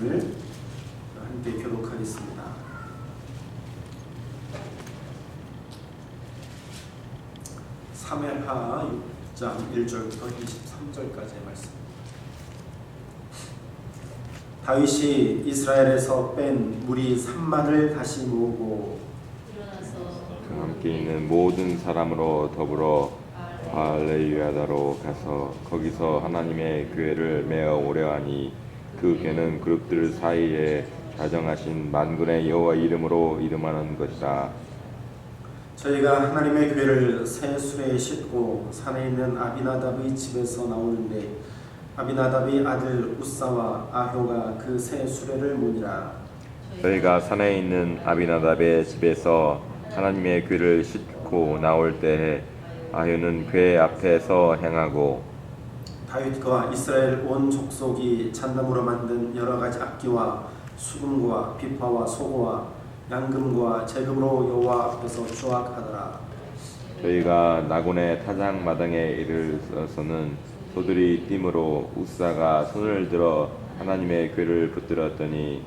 말씀을 함께 교독하겠습니다. 사무엘하 6장 1절부터 23절까지의 말씀. 다윗이 이스라엘에서 뺀 무리 3만을 다시 모으고 그 함께 있는 모든 사람으로 더불어 바알레유다로 가서 거기서 하나님의 교회를 메어 오려 하니 그 교회는 그룹들 사이에 자정하신 만군의 여호와 이름으로 이름하는 것이라. 저희가 하나님의 교회를 새 수레에 싣고 산에 있는 아비나답의 집에서 나오는데 아비나답의 아들 우사와 아효가 그 새 수레를 모니라. 저희가 산에 있는 아비나답의 집에서 하나님의 교회를 싣고 나올 때에 아효는 교회 앞에서 행하고 다윗과 이스라엘 온 족속이 잣나무로 만든 여러 가지 악기와 수금과 비파와 소고와 양금과 제금으로 여호와 앞에서 주악하더라. 저희가 나곤의 타작 마당에 이르러서는 소들이 띠므로 우사가 손을 들어 하나님의 궤를 붙들었더니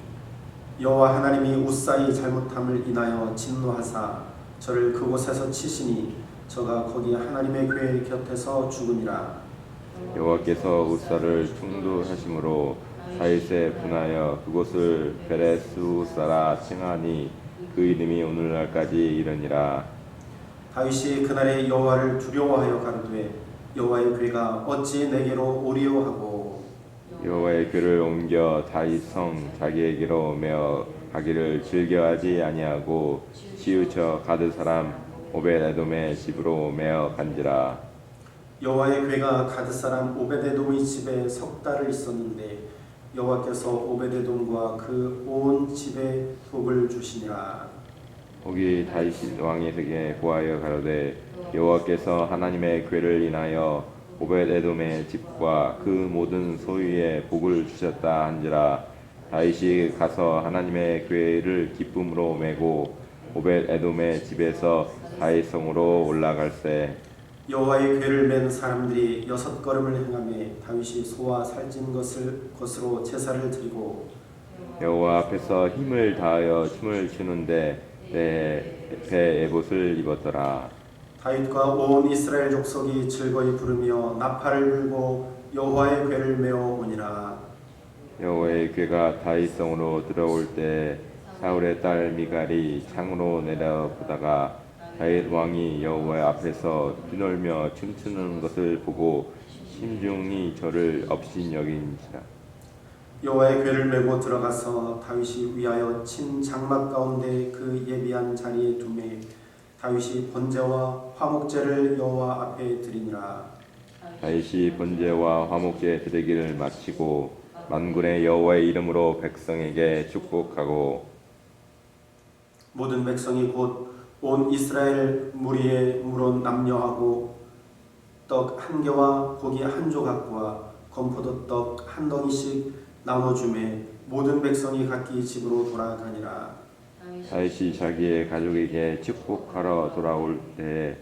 여호와 하나님이 우사의 잘못함을 인하여 진노하사 저를 그곳에서 치시니 저가 거기 하나님의 궤 곁에서 죽으니라. 여호와께서 우사를 충돌하심으로 다윗에 분하여 그곳을 베레스우사라 칭하니 그 이름이 오늘날까지 이르니라. 다윗이 그날에 여호와를 두려워하여 가로되 여호와의 궤가 어찌 내게로 오리오 하고 여호와의 궤를 옮겨 다윗 성 자기에게로 메어 가기를 즐겨하지 아니하고 치우쳐 가드 사람 오벳에돔의 집으로 메어 간지라. 여호와의 궤가 가드 사람 오벳에돔의 집에 석 달을 있었는데 여호와께서 오벳에돔과 그 온 집에 복을 주시니라. 거기 다윗 왕에게 고하여 가로되 여호와께서 하나님의 궤를 인하여 오벳에돔의 집과 그 모든 소유에 복을 주셨다 한지라. 다윗이 가서 하나님의 궤를 기쁨으로 메고 오벳에돔의 집에서 다윗 성으로 올라갈새 여호와의 궤를 맨 사람들이 6걸음을 행하며 다윗이 소와 살찐 것으로 제사를 드리고 여호와 앞에서 힘을 다하여 춤을 추는데 배 에봇을 입었더라. 다윗과 온 이스라엘 족속이 즐거이 부르며 나팔을 불고 여호와의 궤를 메어 오니라. 여호와의 궤가 다윗 성으로 들어올 때 사울의 딸 미갈이 창으로 내려보다가 다윗 왕이 여호와 앞에서 뛰놀며 춤추는 것을 보고 심중히 저를 업신여긴지라. 여호와의 궤를 메고 들어가서 다윗이 위하여 친 장막 가운데 그 예비한 자리에 두매 다윗이 번제와 화목제를 여호와 앞에 드리니라. 다윗이 번제와 화목제 드리기를 마치고 만군의 여호와의 이름으로 백성에게 축복하고 모든 백성이 곧 온 이스라엘 무리의 물은 남녀하고 떡 한 개와 고기 한 조각과 건포도 떡 한 덩이씩 나눠주매 모든 백성이 각기 집으로 돌아가니라. 다윗이 자기의 가족에게 축복하러 돌아올 때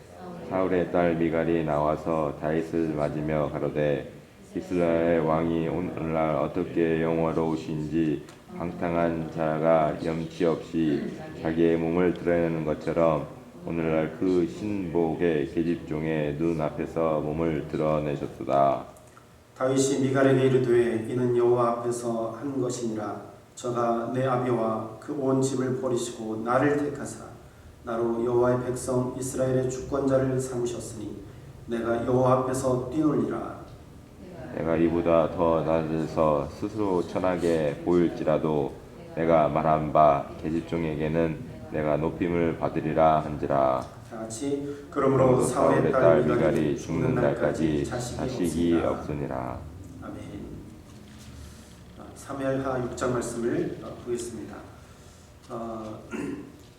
사울의 딸 미갈이 나와서 다윗을 맞으며 가로되 이스라엘 왕이 오늘날 어떻게 영화로우신지 방탕한 자가 염치 없이 자기의 몸을 드러내는 것처럼 오늘날 그 신복의 계집종의 눈 앞에서 몸을 드러내셨도다. 다윗이 미갈에게 이르되 이는 여호와 앞에서 한 것이니라. 저가 내 아비와 그 온 집을 버리시고 나를 택하사 나로 여호와의 백성 이스라엘의 주권자를 삼으셨으니 내가 여호와 앞에서 뛰놀리라. 내가 이보다 더 낮아서 스스로 천하게 보일지라도 내가 말한 바 계집종에게는 내가 높임을 받으리라 한지라. 다 같이 그러므로 사울의 딸 미갈이 죽는 날까지 자식이 없으니라. 아멘. 사무엘하 6장 말씀을 보겠습니다.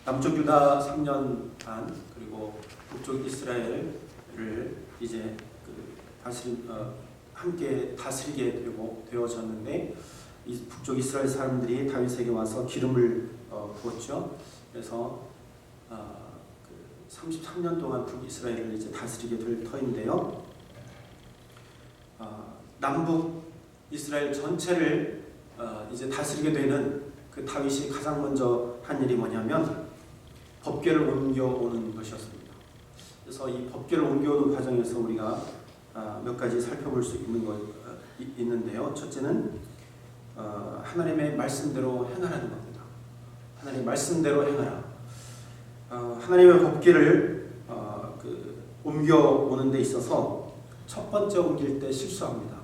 남쪽 유다 3년 반 그리고 북쪽 이스라엘을 이제 함께 다스리게 되어졌는데 이 북쪽 이스라엘 사람들이 다윗에게 와서 기름을 부었죠. 그래서 33년 동안 북이스라엘을 이제 다스리게 될 터인데요. 남북 이스라엘 전체를 이제 다스리게 되는 그 다윗이 가장 먼저 한 일이 뭐냐면 법궤를 옮겨오는 것이었습니다. 그래서 이 법궤를 옮겨오는 과정에서 우리가 몇 가지 살펴볼 수 있는데요. 첫째는 하나님의 말씀대로 행하라는 겁니다. 하나님의 말씀대로 행하라. 하나님의 법궤를 옮겨오는 데 있어서 첫 번째 옮길 때 실수합니다.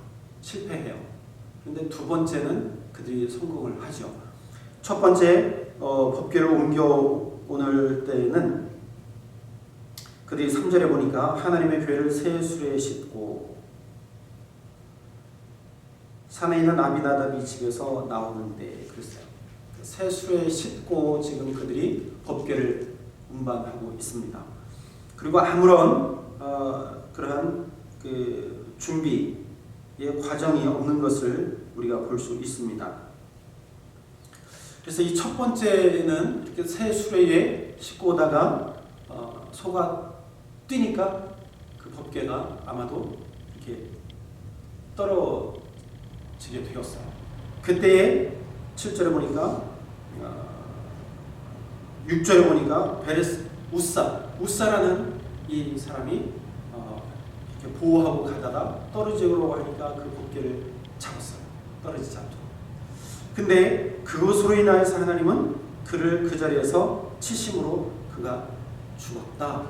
실패해요. 그런데 두 번째는 그들이 성공을 하죠. 첫 번째 법궤를 옮겨오는 때에는 그들이 3절에 보니까 하나님의 궤를 새 수레에 싣고 산에 있는 아비나답이 집에서 나오는데 그랬어요. 새 수레에 싣고 지금 그들이 법궤를 운반하고 있습니다. 그리고 아무런 그러한 그 준비의 과정이 없는 것을 우리가 볼 수 있습니다. 그래서 이 첫 번째는 이렇게 새 수레에 싣고 오다가 소가 뛰니까 그 법궤가 아마도 이렇게 떨어지게 되었어요. 그때에 7절에 보니까 6절에 보니까 베레스 우사라는 이 사람이 이렇게 보호하고 가다가 떨어지려고 하니까 그 법궤를 잡았어요. 떨어지지 않도록. 근데 그것으로 인하여서 하나님은 그를 그 자리에서 치심으로 그가 죽었다.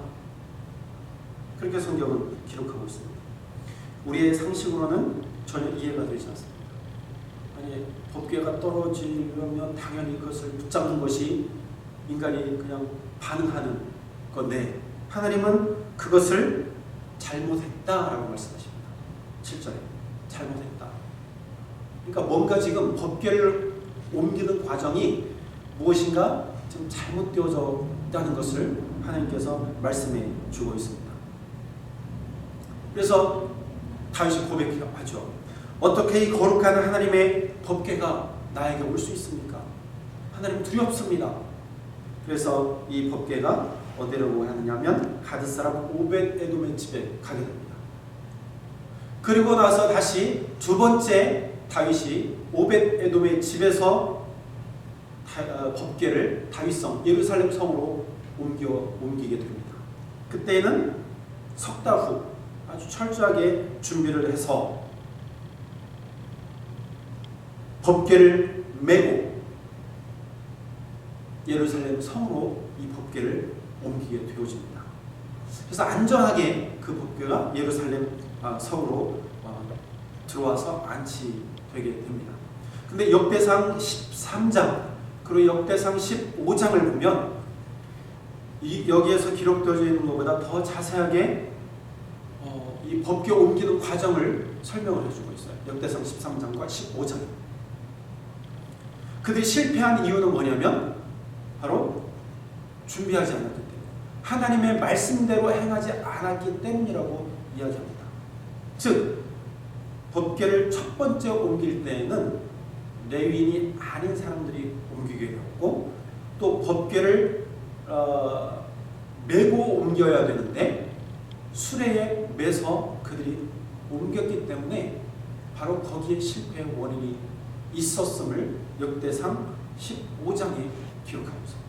그렇게 성경은 기록하고 있습니다. 우리의 상식으로는 전혀 이해가 되지 않습니다. 아니, 법궤가 떨어지려면 당연히 그것을 붙잡는 것이 인간이 그냥 반응하는 건데 하나님은 그것을 잘못했다라고 말씀하십니다. 7절에 잘못했다. 그러니까 뭔가 지금 법궤를 옮기는 과정이 무엇인가 지금 잘못되어져 있다는 것을 하나님께서 말씀해 주고 있습니다. 그래서 다윗이 고백하죠. 어떻게 이 거룩한 하나님의 법궤가 나에게 올 수 있습니까? 하나님 두렵습니다. 그래서 이 법궤가 어디로 가느냐면 가드 사람 오벳 에돔의 집에 가게 됩니다. 그리고 나서 다시 두 번째 다윗이 오벳 에돔의 집에서 법궤를 다윗성 예루살렘 성으로 옮기게 됩니다. 그때는 석 달 후 아주 철저하게 준비를 해서 법궤를 메고 예루살렘 성으로 이 법궤를 옮기게 되어집니다. 그래서 안전하게 그 법궤가 예루살렘 성으로 들어와서 안치되게 됩니다. 근데 역대상 13장 그리고 역대상 15장을 보면 여기에서 기록되어 있는 것보다 더 자세하게 이 법궤 옮기는 과정을 설명을 해주고 있어요. 역대상 13장과 15장. 그들이 실패한 이유는 뭐냐면 바로 준비하지 않았기 때문에 하나님의 말씀대로 행하지 않았기 때문이라고 이야기합니다. 즉 법궤를 첫 번째 옮길 때에는 레위인이 아닌 사람들이 옮기게 되었고 또 법궤를 메고 옮겨야 되는데 수레에 매서 그들이 옮겼기 때문에 바로 거기에 실패의 원인이 있었음을 역대상 15장에 기록하고 있습니다.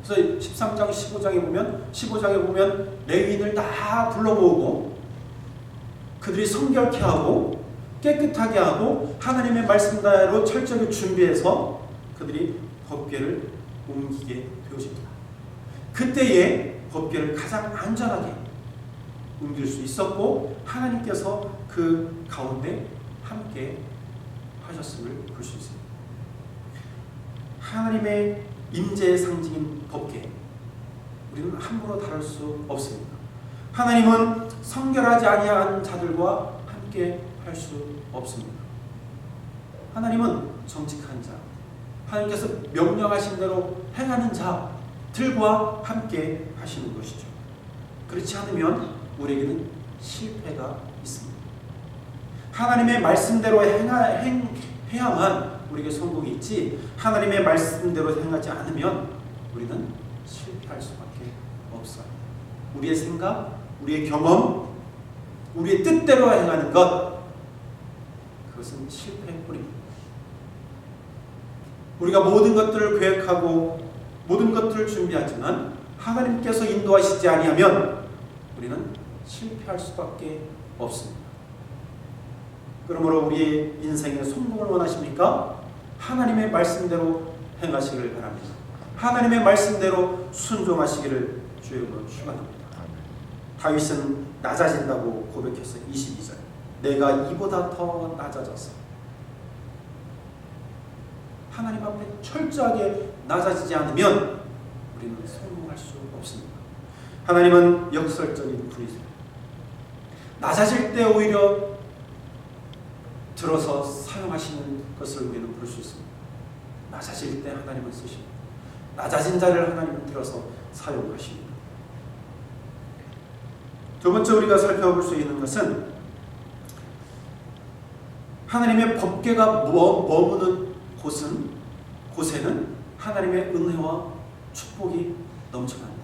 그래서 13장, 15장에 보면 레위인을 다 불러 모으고 그들이 성결케 하고 깨끗하게 하고 하나님의 말씀대로 철저하게 준비해서 그들이 법궤를 옮기게 되어집니다. 그때에 법궤를 가장 안전하게 옮길 수 있었고 하나님께서 그 가운데 함께 하셨음을 볼 수 있습니다. 하나님의 임재의 상징인 법궤 우리는 함부로 다룰 수 없습니다. 하나님은 성결하지 아니한 자들과 함께 할 수 없습니다. 하나님은 정직한 자, 하나님께서 명령하신 대로 행하는 자들과 함께 하시는 것이죠. 그렇지 않으면 우리에게는 실패가 있습니다. 하나님의 말씀대로 행해야만 우리에게 성공이 있지 하나님의 말씀대로 행하지 않으면 우리는 실패할 수밖에 없어요. 우리의 생각, 우리의 경험, 우리의 뜻대로 행하는 것 그것은 실패의 뿌리입니다. 우리가 모든 것들을 계획하고 모든 것들을 준비하지만 하나님께서 인도하시지 아니하면 우리는 실패할 수밖에 없습니다. 그러므로 우리의 인생의 성공을 원하십니까? 하나님의 말씀대로 행하시기를 바랍니다. 하나님의 말씀대로 순종하시기를 주님으로 축원합니다. 다윗은 낮아진다고 고백했어요. 22절. 내가 이보다 더 낮아졌어. 하나님 앞에 철저하게 낮아지지 않으면 우리는 성공할 수 없습니다. 하나님은 역설적인 분이세요. 낮아질 때 오히려 들어서 사용하시는 것을 우리는 볼 수 있습니다. 낮아질 때 하나님은 쓰십니다. 낮아진 자를 하나님은 들어서 사용하십니다. 두 번째 우리가 살펴볼 수 있는 것은 하나님의 법궤가 머무는 곳에는 하나님의 은혜와 축복이 넘쳐납니다.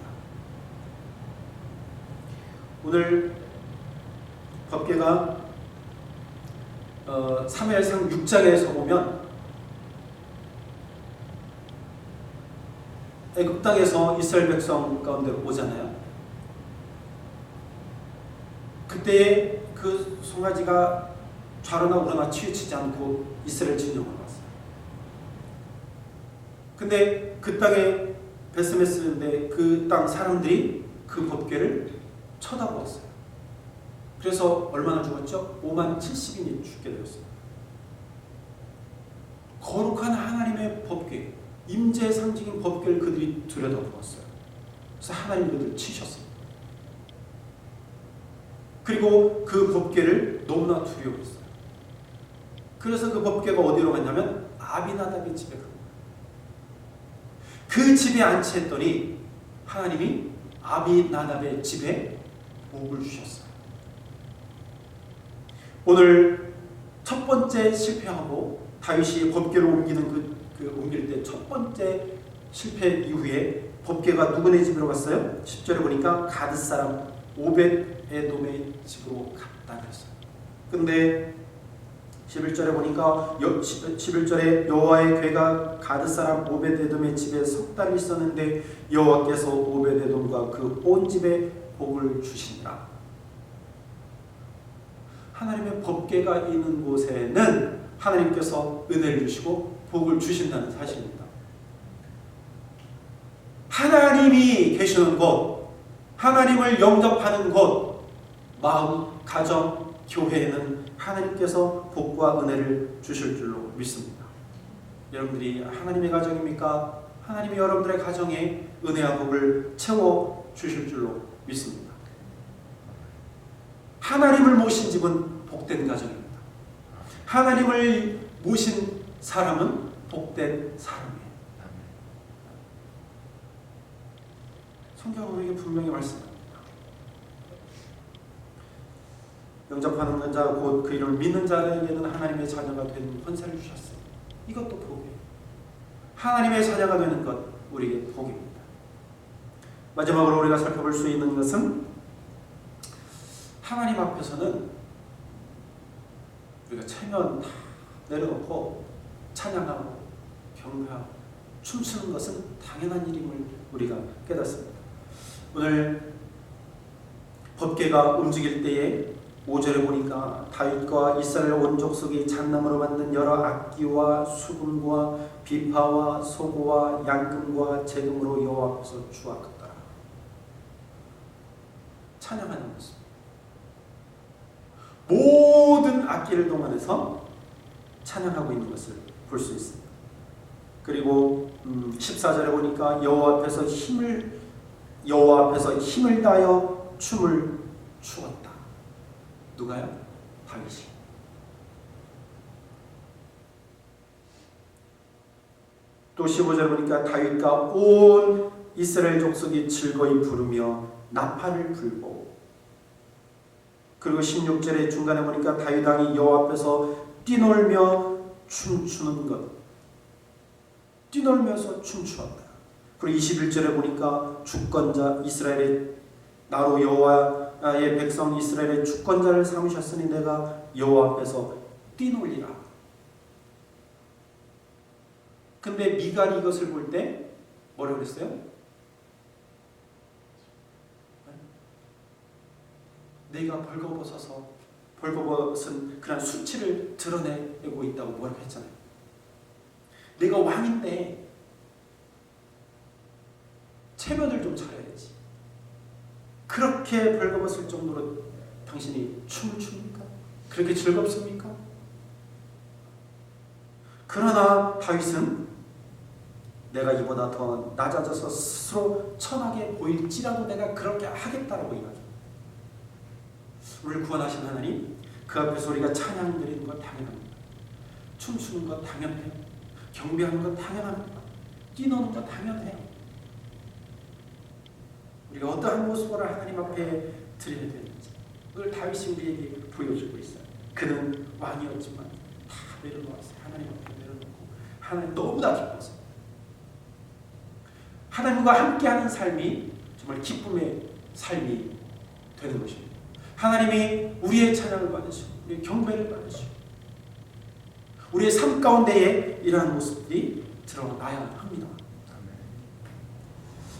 오늘 법궤가 사무엘상 6장에서 보면 애굽 땅에서 이스라엘 백성 가운데 오잖아요. 그때에 그 송아지가 좌로나 우로나 치우치지 않고 이스라엘 진영으로 왔어요. 근데 그 땅에 베스메스인데 그 땅 사람들이 그 법궤를 쳐다보았어요. 그래서 얼마나 죽었죠? 5만 70인이 죽게 되었어요. 거룩한 하나님의 법궤, 임재의 상징인 법궤를 그들이 들여다보았어요. 그래서 하나님 그들을 치셨어요. 그리고 그 법궤를 너무나 두려워했어요. 그래서 그 법궤가 어디로 갔냐면 아비나답의 집에 간 거예요. 그 집에 안치했더니 하나님이 아비나답의 집에 복을 주셨어요. 오늘 첫 번째 실패하고 다윗이 법궤를 옮기는 옮길 때 첫 번째 실패 이후에 법궤가 누구네 집으로 갔어요? 10절에 보니까 가드 사람 오벳에돔의 집으로 갔다 그랬어요. 근데 11절에 보니까 11절에 여호와의 궤가 가드 사람 오벳에돔의 집에 석 달이 있었는데 여호와께서 오벳에돔과 그 온 집에 복을 주신다. 하나님의 법궤가 있는 곳에는 하나님께서 은혜를 주시고 복을 주신다는 사실입니다. 하나님이 계시는 곳, 하나님을 영접하는 곳, 마음, 가정, 교회에는 하나님께서 복과 은혜를 주실 줄로 믿습니다. 여러분들이 하나님의 가정입니까? 하나님이 여러분들의 가정에 은혜와 복을 채워 주실 줄로 믿습니다. 하나님을 모신 집은 복된 가정입니다. 하나님을 모신 사람은 복된 사람이에요. 성경은 우리에게 분명히 말씀합니다. 영접하는 자 곧 그 이름을 믿는 자에게는 하나님의 자녀가 되는 권세를 주셨어요. 이것도 복이에요. 하나님의 자녀가 되는 것 우리에게 복입니다. 마지막으로 우리가 살펴볼 수 있는 것은 하나님 앞에서는 우리가 체면 다 내려놓고 찬양하고 경배하고 춤추는 것은 당연한 일임을 우리가 깨닫습니다. 오늘 법궤가 움직일 때에 5절에 보니까 다윗과 이스라엘 온 족속이 잣나무로 만든 여러 악기와 수금과 비파와 소고와 양금과 재금으로 여호와 앞에서 주악했더라. 찬양하는 모습. 모든 악기를 동원해서 찬양하고 있는 것을 볼 수 있습니다. 그리고 14절에 보니까 여호와 앞에서 힘을 다하여 춤을 추었다. 누가요? 다윗이. 또 15절에 보니까 다윗과 온 이스라엘 족속이 즐거이 부르며 나팔을 불고, 그리고 16절에 중간에 보니까 다윗 왕이 여호와 앞에서 뛰놀며 춤추는 것, 뛰놀면서 춤추었다. 그리고 21절에 보니까 주권자 이스라엘의 나로 여호와의 백성 이스라엘의 주권자를 삼으셨으니 내가 여호와 앞에서 뛰놀리라. 근데 미갈이 이것을 볼 때 뭐라고 그랬어요? 내가 벌거벗은 그런 수치를 드러내고 있다고 뭐라고 했잖아요. 내가 왕인데 체면을 좀 차려야지. 그렇게 벌거벗을 정도로 당신이 춤을 춥니까? 그렇게 즐겁습니까? 그러나 다윗은 내가 이보다 더 낮아져서 스스로 천하게 보일지라도 내가 그렇게 하겠다라고 이야기합니다. 우리를 구원하신 하나님, 그 앞에서 우리가 찬양 드리는 것 당연합니다. 춤추는 것 당연해요. 경배하는 것 당연합니다. 뛰노는 것 당연해요. 우리가 어떠한 모습으로 하나님 앞에 드려야 되는지 그걸 다윗이 우리에게 보여주고 있어요. 그는 왕이었지만 다 내려놓았어요. 하나님 앞에 내려놓고 하나님 너무나 기뻐서 하나님과 함께하는 삶이 정말 기쁨의 삶이 되는 것입니다. 하나님이 우리의 찬양을 받으시고 우리의 경배를 받으시고 우리의 삶 가운데에 이러한 모습들이 드러나야 합니다.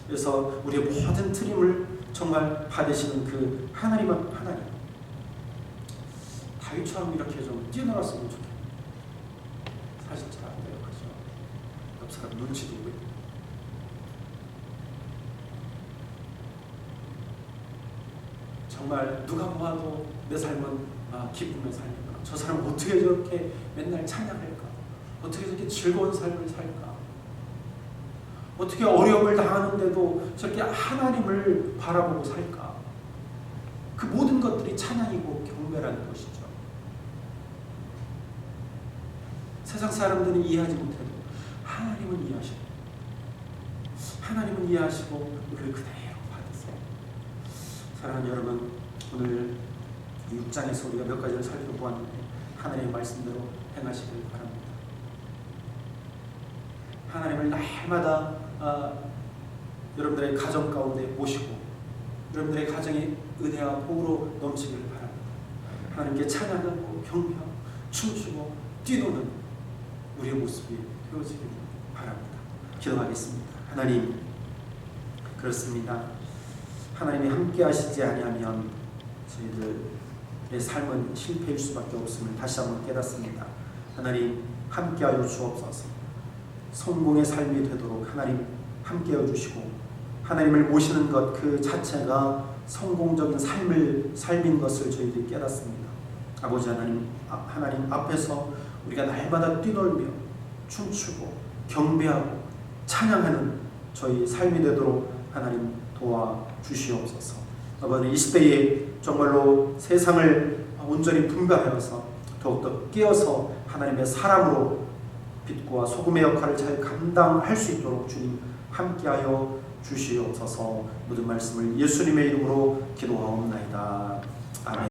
그래서 우리의 모든 트림을 정말 받으시는 그 하나님 다윗처럼 이렇게 좀 뛰어놀았으면 좋겠어요. 사실 잘 안 돼요. 그렇죠? 옆 사람 눈치 보고 정말 누가 보아도 내 삶은 기쁨의 삶이구나. 저 사람은 어떻게 저렇게 맨날 찬양할까? 어떻게 저렇게 즐거운 삶을 살까? 어떻게 어려움을 당하는데도 저렇게 하나님을 바라보고 살까? 그 모든 것들이 찬양이고 경배라는 것이죠. 세상 사람들은 이해하지 못해도 하나님은 이해하시고 하나님은 이해하시고 우리를 그대로 받으세요. 사랑하는 여러분, 오늘 6장에서 우리가 몇 가지를 살펴보았는데 하나님의 말씀대로 행하시길 바랍니다. 하나님을 날마다 여러분들의 가정 가운데 모시고 여러분들의 가정이 은혜와 복으로 넘치기를 바랍니다. 하나님께 찬양하고 경배하고 춤추고 뛰노는 우리의 모습이 되어지기를 바랍니다. 기도하겠습니다. 하나님, 그렇습니다. 하나님이 함께 하시지 아니하면 저희들의 삶은 실패일 수밖에 없음을 다시 한번 깨닫습니다. 하나님, 함께하여 주옵소서. 성공의 삶이 되도록 하나님 함께해 주시고 하나님을 모시는 것 그 자체가 성공적인 삶인 것을 저희들이 깨닫습니다. 아버지 하나님 앞에서 우리가 날마다 뛰놀며 춤추고 경배하고 찬양하는 저희 삶이 되도록 하나님 도와주시옵소서. 아버지 이 시대에 정말로 세상을 온전히 분별하여서 더욱더 깨어서 하나님의 사람으로 빛과 소금의 역할을 잘 감당할 수 있도록 주님 함께하여 주시옵소서. 모든 말씀을 예수님의 이름으로 기도하옵나이다. 아멘.